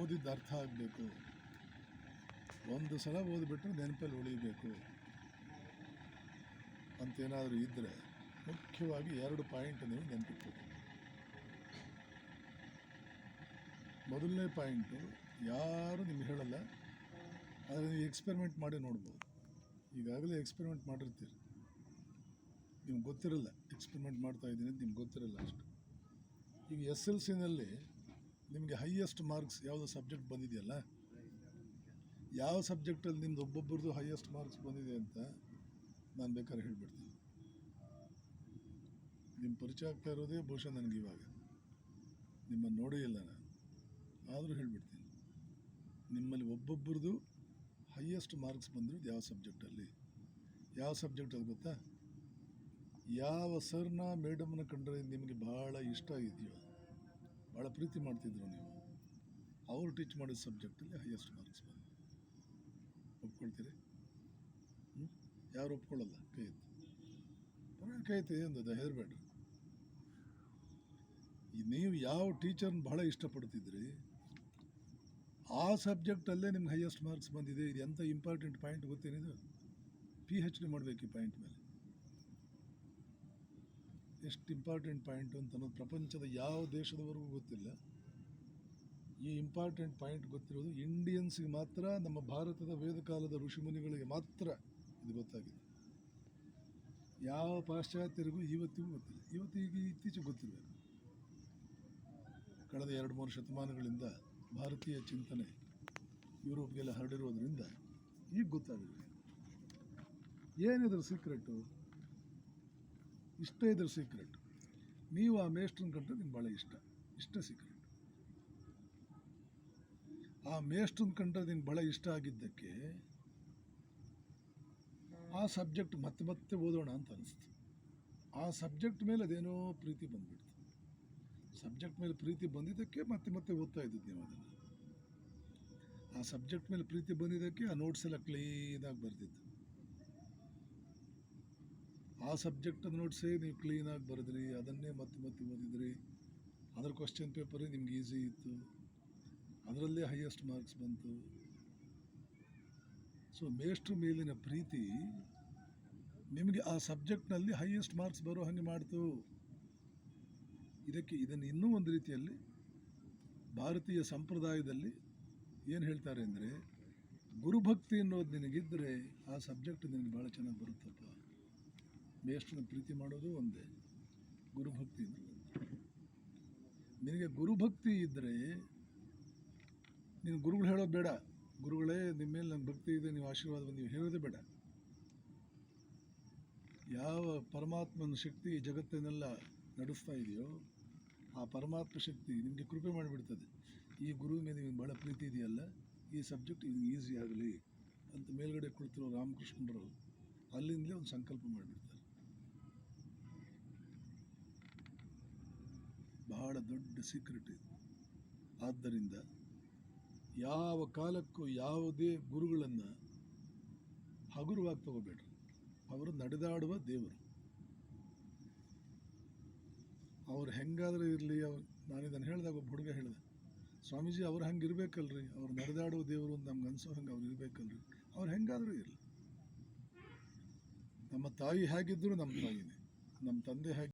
ಓದಿದ್ದು ಅರ್ಥ ಆಗಬೇಕು, ಒಂದು ಸಲ ಓದಿಬಿಟ್ರೆ ನೆನಪಲ್ಲಿ ಉಳಿಬೇಕು ಅಂತೇನಾದರೂ ಇದ್ದರೆ ಮುಖ್ಯವಾಗಿ 2 ಪಾಯಿಂಟ್ ನೀವು ನೆನಪಿಟ್ಬೇಕು. ಮೊದಲನೇ ಪಾಯಿಂಟು, ಯಾರು ನಿಮ್ಗೆ ಹೇಳಲ್ಲ, ಆದರೆ ನೀವು ಎಕ್ಸ್ಪೆರಿಮೆಂಟ್ ಮಾಡಿ ನೋಡ್ಬೋದು. ಈಗಾಗಲೇ ಎಕ್ಸ್ಪೆರಿಮೆಂಟ್ ಮಾಡಿರ್ತೀರಿ, ನಿಮ್ಗೆ ಗೊತ್ತಿರಲ್ಲ ಎಕ್ಸ್ಪೆರಿಮೆಂಟ್ ಮಾಡ್ತಾಯಿದ್ದೀನಿ ಅಂತ ನಿಮ್ಗೆ ಗೊತ್ತಿರಲ್ಲ ಅಷ್ಟು. ಈಗ SLCನಲ್ಲಿ ನಿಮಗೆ ಹೈಯೆಸ್ಟ್ ಮಾರ್ಕ್ಸ್ ಯಾವುದೋ ಸಬ್ಜೆಕ್ಟ್ ಬಂದಿದೆಯಲ್ಲ, ಯಾವ ಸಬ್ಜೆಕ್ಟಲ್ಲಿ ನಿಮ್ದು ಒಬ್ಬೊಬ್ಬರದು ಹೈಯೆಸ್ಟ್ ಮಾರ್ಕ್ಸ್ ಬಂದಿದೆ ಅಂತ ನಾನು ಬೇಕಾದ್ರೆ ಹೇಳಿಬಿಡ್ತೀನಿ. ನಿಮ್ಮ ಪರಿಚಯ ಆಗ್ತಾ ಇರೋದೇ ಬಹುಶಃ ನನಗೆ ಇವಾಗ, ನಿಮ್ಮನ್ನು ನೋಡೇ ಇಲ್ಲ ನಾನು, ಆದರೂ ಹೇಳಿಬಿಡ್ತೀನಿ. ನಿಮ್ಮಲ್ಲಿ ಒಬ್ಬೊಬ್ಬರದು ಹೈಯೆಸ್ಟ್ ಮಾರ್ಕ್ಸ್ ಬಂದಿರೋದು ಯಾವ ಸಬ್ಜೆಕ್ಟಲ್ಲಿ, ಯಾವ ಸಬ್ಜೆಕ್ಟಲ್ಲಿ ಗೊತ್ತಾ? ಯಾವ ಸರ್ನ ಮೇಡಮ್ನ ಕಂಡ್ರೆ ನಿಮಗೆ ಭಾಳ ಇಷ್ಟ ಇದೆಯೋ, ಭಾಳ ಪ್ರೀತಿ ಮಾಡ್ತಿದ್ರು ನೀವು, ಅವರು ಟೀಚ್ ಮಾಡಿದ ಸಬ್ಜೆಕ್ಟಲ್ಲಿ ಹೈಯೆಸ್ಟ್ ಮಾರ್ಕ್ಸ್ ಬಂದು. ಒಪ್ಕೊಳ್ತೀರಿ? ಯಾರು ಒಪ್ಕೊಳ್ಳಲ್ಲ? ಕೈ ಎತ್ತು. ಕೈ ಎತ್ತು, ಏನದು ಹೆದರಬೇಡ್ರಿ. ನೀವು ಯಾವ ಟೀಚರ್ನ ಭಾಳ ಇಷ್ಟಪಡ್ತಿದ್ರಿ ಆ ಸಬ್ಜೆಕ್ಟಲ್ಲೇ ನಿಮ್ಗೆ ಹೈಯೆಸ್ಟ್ ಮಾರ್ಕ್ಸ್ ಬಂದಿದೆ. ಇದು ಎಂಥ ಇಂಪಾರ್ಟೆಂಟ್ ಪಾಯಿಂಟ್ ಗೊತ್ತೇನಿದು? PhD ಮಾಡಬೇಕು ಈ ಪಾಯಿಂಟ್ ಮೇಲೆ. ಎಷ್ಟು ಇಂಪಾರ್ಟೆಂಟ್ ಪಾಯಿಂಟು ಅಂತ ಅನ್ನೋದು ಪ್ರಪಂಚದ ಯಾವ ದೇಶದವರೆಗೂ ಗೊತ್ತಿಲ್ಲ. ಈ ಇಂಪಾರ್ಟೆಂಟ್ ಪಾಯಿಂಟ್ ಗೊತ್ತಿರೋದು ಇಂಡಿಯನ್ಸ್ಗೆ ಮಾತ್ರ, ನಮ್ಮ ಭಾರತದ ವೇದಕಾಲದ ಋಷಿಮುನಿಗಳಿಗೆ ಮಾತ್ರ ಇದು ಗೊತ್ತಾಗಿದೆ. ಯಾವ ಪಾಶ್ಚಾತ್ಯರಿಗೂ ಇವತ್ತಿಗೂ ಗೊತ್ತಿಲ್ಲ. ಇತ್ತೀಚೆಗೆ ಗೊತ್ತಿರಬೇಕು. ಕಳೆದ 2-3 ಶತಮಾನಗಳಿಂದ ಭಾರತೀಯ ಚಿಂತನೆ ಯುರೋಪ್ಗೆಲ್ಲ ಹರಡಿರೋದ್ರಿಂದ ಈಗ ಗೊತ್ತಾಗಿದೆ. ಏನಿದ್ರ ಸೀಕ್ರೆಟು? ಇಷ್ಟೇ ಇದ್ರ ಸೀಕ್ರೆಟ್. ನೀವು ಆ ಮೇಷ್ಟ್ರನ್ನ ಕಂಡ್ರೆ ನಿಮ್ಗೆ ಭಾಳ ಇಷ್ಟ ಸೀಕ್ರೆಟ್. ಆ ಮೇಷ್ಟ್ರನ್ನ ಕಂಡ್ರೆ ನಿಮ್ಗೆ ಭಾಳ ಇಷ್ಟ ಆಗಿದ್ದಕ್ಕೆ ಆ ಸಬ್ಜೆಕ್ಟ್ ಮತ್ತೆ ಓದೋಣ ಅಂತ ಅನಿಸ್ತು. ಆ ಸಬ್ಜೆಕ್ಟ್ ಮೇಲೆ ಅದೇನೋ ಪ್ರೀತಿ ಬಂದುಬಿಡ್ತು. ಸಬ್ಜೆಕ್ಟ್ ಮೇಲೆ ಪ್ರೀತಿ ಬಂದಿದ್ದಕ್ಕೆ ಮತ್ತೆ ಓದ್ತಾ ಇದ್ದಿದ್ದು ನೀವು ಅದನ್ನು. ಆ ಸಬ್ಜೆಕ್ಟ್ ಮೇಲೆ ಪ್ರೀತಿ ಬಂದಿದ್ದಕ್ಕೆ ಆ ನೋಟ್ಸ್ ಎಲ್ಲ ಕ್ಲೀನಾಗಿ ಬರೆದಿದ್ದು. ಆ ಸಬ್ಜೆಕ್ಟ್ ನೋಟ್ಸೇ ನೀವು ಕ್ಲೀನಾಗಿ ಬರೆದ್ರಿ, ಅದನ್ನೇ ಮತ್ತೆ ಓದಿದ್ರಿ. ಅದರ ಕ್ವಶನ್ ಪೇಪರೇ ನಿಮ್ಗೆ ಈಸಿ ಇತ್ತು, ಅದರಲ್ಲೇ ಹೈಯೆಸ್ಟ್ ಮಾರ್ಕ್ಸ್ ಬಂತು. ಸೊ ಮೇಷ್ಟ್ರ ಮೇಲಿನ ಪ್ರೀತಿ ನಿಮಗೆ ಆ ಸಬ್ಜೆಕ್ಟ್ನಲ್ಲಿ ಹೈಯೆಸ್ಟ್ ಮಾರ್ಕ್ಸ್ ಬರೋ ಹಾಗೆ ಮಾಡ್ತು. ಇದನ್ನು ಇನ್ನೂ ಒಂದು ರೀತಿಯಲ್ಲಿ ಭಾರತೀಯ ಸಂಪ್ರದಾಯದಲ್ಲಿ ಏನು ಹೇಳ್ತಾರೆ ಅಂದರೆ, ಗುರುಭಕ್ತಿ ಅನ್ನೋದು ನಿನಗಿದ್ದರೆ ಆ ಸಬ್ಜೆಕ್ಟ್ ನಿನಗೆ ಭಾಳ ಚೆನ್ನಾಗಿ ಬರುತ್ತಪ್ಪ. ಮೇಷ್ಟ್ರನ್ನ ಪ್ರೀತಿ ಮಾಡೋದು ಒಂದೇ, ಗುರುಭಕ್ತಿ ಅಂದರೆ ಒಂದೇ. ನಿನಗೆ ಗುರುಭಕ್ತಿ ಇದ್ದರೆ ನೀನು ಗುರುಗಳು ಹೇಳೋದು ಬೇಡ, ಗುರುಗಳೇ ನಿಮ್ಮ ಮೇಲೆ ನಂಗೆ ಭಕ್ತಿ ಇದೆ, ನೀವು ಆಶೀರ್ವಾದ ನೀವು ಹೇಳೋದೇ ಬೇಡ. ಯಾವ ಪರಮಾತ್ಮನ ಶಕ್ತಿ ಈ ಜಗತ್ತನ್ನೆಲ್ಲ ನಡೆಸ್ತಾ ಇದೆಯೋ ಆ ಪರಮಾತ್ಮ ಶಕ್ತಿ ನಿಮಗೆ ಕೃಪೆ ಮಾಡಿಬಿಡ್ತದೆ. ಈ ಗುರು ಮೇಲೆ ನಿಮಗೆ ಭಾಳ ಪ್ರೀತಿ ಇದೆಯಲ್ಲ, ಈ ಸಬ್ಜೆಕ್ಟ್ ನಿಮಗೆ ಈಸಿ ಆಗಲಿ ಅಂತ ಮೇಲ್ಗಡೆ ಕುಳಿತಿರೋ ರಾಮಕೃಷ್ಣರು ಅಲ್ಲಿಂದಲೇ ಒಂದು ಸಂಕಲ್ಪ ಮಾಡಿಬಿಡ್ತಾರೆ. ಬಹಳ ದೊಡ್ಡ ಸೀಕ್ರೆಟ್ ಇದು. ಆದ್ದರಿಂದ ಯಾವ ಕಾಲಕ್ಕೂ ಯಾವುದೇ ಗುರುಗಳನ್ನು ಹಗುರವಾಗಿ ತಗೋಬೇಡ್ರಿ. ಅವರು ನಡೆದಾಡುವ ದೇವರು. ಅವ್ರು ಹೆಂಗಾದರೂ ಇರಲಿ, ನಾನು ಇದನ್ನು ಹೇಳಿದಾಗ ಒಬ್ಬ ಹುಡುಗ ಹೇಳಿದೆ, ಸ್ವಾಮೀಜಿ ಅವ್ರು ಹಂಗೆ ಇರಬೇಕಲ್ರಿ, ಅವ್ರು ನಡೆದಾಡುವ ದೇವರು ಅಂತ ನಮ್ಗೆ ಅನಿಸೋ ಹಂಗೆ ಅವ್ರು ಇರಬೇಕಲ್ರಿ. ಅವ್ರು ಹೆಂಗಾದರೂ ಇರಲಿ. ನಮ್ಮ ತಾಯಿ ಹೇಗಿದ್ದರೂ ನಮ್ಮ ತಾಯಿನೇ, ನಮ್ಮ ತಂದೆ ಹೇಗೆ